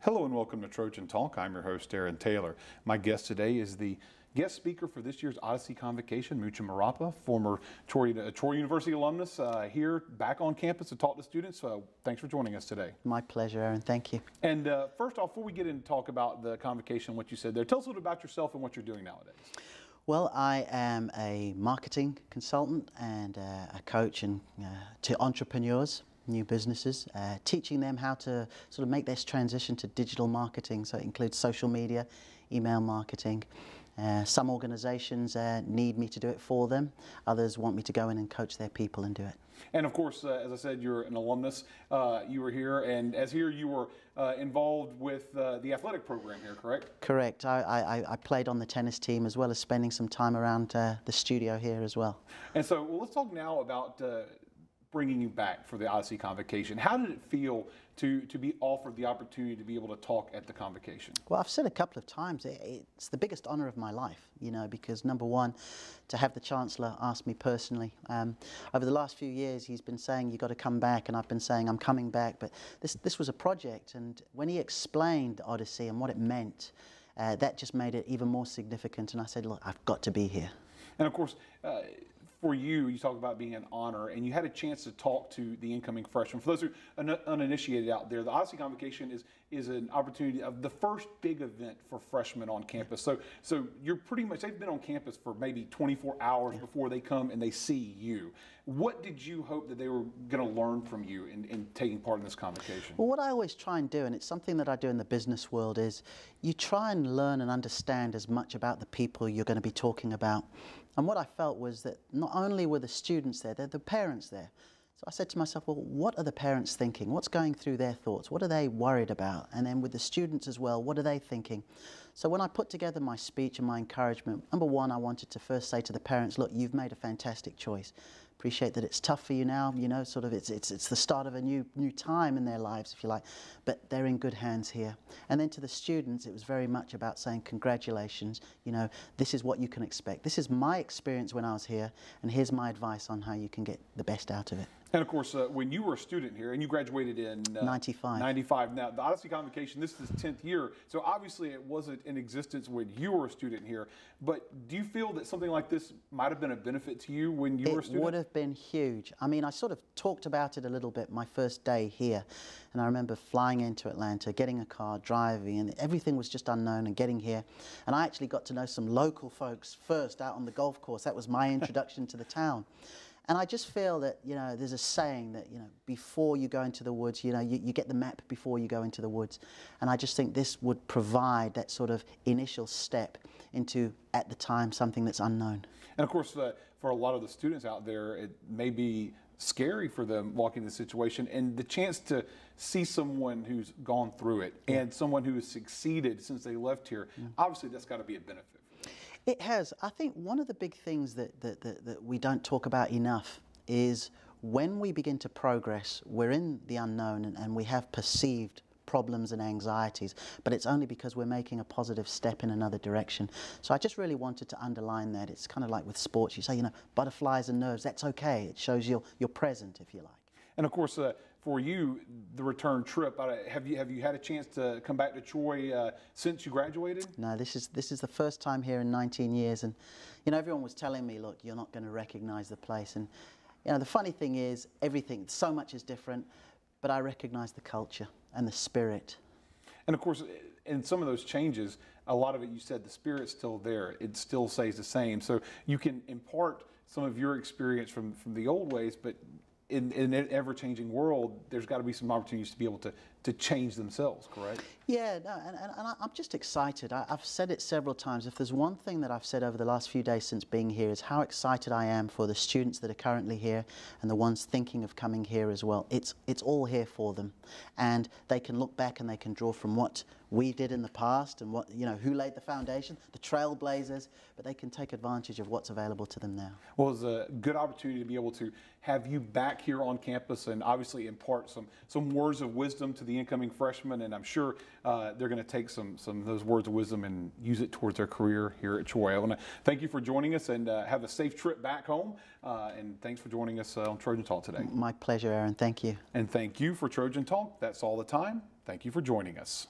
Hello and welcome to Trojan Talk. I'm your host, Aaron Taylor. My guest today is the guest speaker for this year's Odyssey Convocation, Mucha Murapa, former Troy University alumnus, here back on campus to talk to students. Thanks for joining us today. My pleasure, Aaron. Thank you. And first off, before we get into talk about the convocation, what you said there, tell us a little about yourself and what you're doing nowadays. Well, I am a marketing consultant and a coach to entrepreneurs, new businesses, teaching them how to sort of make this transition to digital marketing. So it includes social media, email marketing. Some organizations need me to do it for them. Others want me to go in and coach their people and do it. And of course, as I said, you're an alumnus. You were here, and as here you were involved with the athletic program here, correct? Correct. I played on the tennis team as well as spending some time around the studio here as well. And so let's talk now about bringing you back for the Odyssey Convocation. How did it feel to be offered the opportunity to be able to talk at the convocation? Well, I've said a couple of times, it's the biggest honor of my life, you know, because number one, to have the Chancellor ask me personally. Over the last few years, he's been saying, you've got to come back, and I've been saying, I'm coming back, but this was a project, and when he explained Odyssey and what it meant, that just made it even more significant, and I said, look, I've got to be here. And of course, for you, you talk about being an honor, and you had a chance to talk to the incoming freshmen. For those who are uninitiated out there, the Odyssey Convocation is an opportunity of the first big event for freshmen on campus. So you're pretty much, they've been on campus for maybe 24 hours before they come and they see you. What did you hope that they were going to learn from you in taking part in this convocation? Well, what I always try and do, and it's something that I do in the business world, is you try and learn and understand as much about the people you're going to be talking about. And what I felt was that not only were the students there, they're the parents there. So I said to myself, well, what are the parents thinking? What's going through their thoughts? What are they worried about? And then with the students as well, what are they thinking? So when I put together my speech and my encouragement, number one, I wanted to first say to the parents, look, you've made a fantastic choice. Appreciate that it's tough for you now, you know, sort of it's the start of a new time in their lives, if you like, but they're in good hands here. And then to the students, it was very much about saying congratulations, you know, this is what you can expect. This is my experience when I was here, and here's my advice on how you can get the best out of it. And of course, when you were a student here, and you graduated in 95. Now, the Odyssey Convocation, this is its 10th year, so obviously it wasn't in existence when you were a student here, but do you feel that something like this might have been a benefit to you when you were a student? It would have been huge. I mean, I sort of talked about it a little bit my first day here, and I remember flying into Atlanta, getting a car, driving, and everything was just unknown, and getting here. And I actually got to know some local folks first out on the golf course. That was my introduction to the town. And I just feel that, you know, there's a saying that, you know, before you go into the woods, you know, you get the map before you go into the woods. And I just think this would provide that sort of initial step into, at the time, something that's unknown. And of course, for a lot of the students out there, it may be scary for them walking the situation, and the chance to see someone who's gone through it and someone who has succeeded since they left here, obviously that's got to be a benefit. It has. I think one of the big things that we don't talk about enough is when we begin to progress, we're in the unknown and we have perceived problems and anxieties, but it's only because we're making a positive step in another direction. So I just really wanted to underline that. It's kind of like with sports. You say, you know, butterflies and nerves, that's okay. It shows you're present, if you like. And of course, for you, the return trip, have you had a chance to come back to Troy since you graduated? No, this is the first time here in 19 years, and you know, everyone was telling me, look, you're not going to recognize the place. And you know, the funny thing is, so much is different, but I recognize the culture and the spirit. And of course, in some of those changes, a lot of it, you said the spirit's still there. It still stays the same. So you can impart some of your experience from the old ways, but in an ever-changing world, there's got to be some opportunities to be able to change themselves, correct? Yeah, no, and I'm just excited. I've said it several times. If there's one thing that I've said over the last few days since being here is how excited I am for the students that are currently here and the ones thinking of coming here as well. It's all here for them, and they can look back and they can draw from what we did in the past and what, you know, who laid the foundation, the trailblazers, but they can take advantage of what's available to them now. Well, it's a good opportunity to be able to have you back here on campus and obviously impart some words of wisdom to the incoming freshmen, and I'm sure they're going to take some of those words of wisdom and use it towards their career here at Troy. I want to thank you for joining us, and have a safe trip back home, and thanks for joining us on Trojan Talk today. My pleasure, Aaron. Thank you. And thank you for Trojan Talk. That's all the time. Thank you for joining us.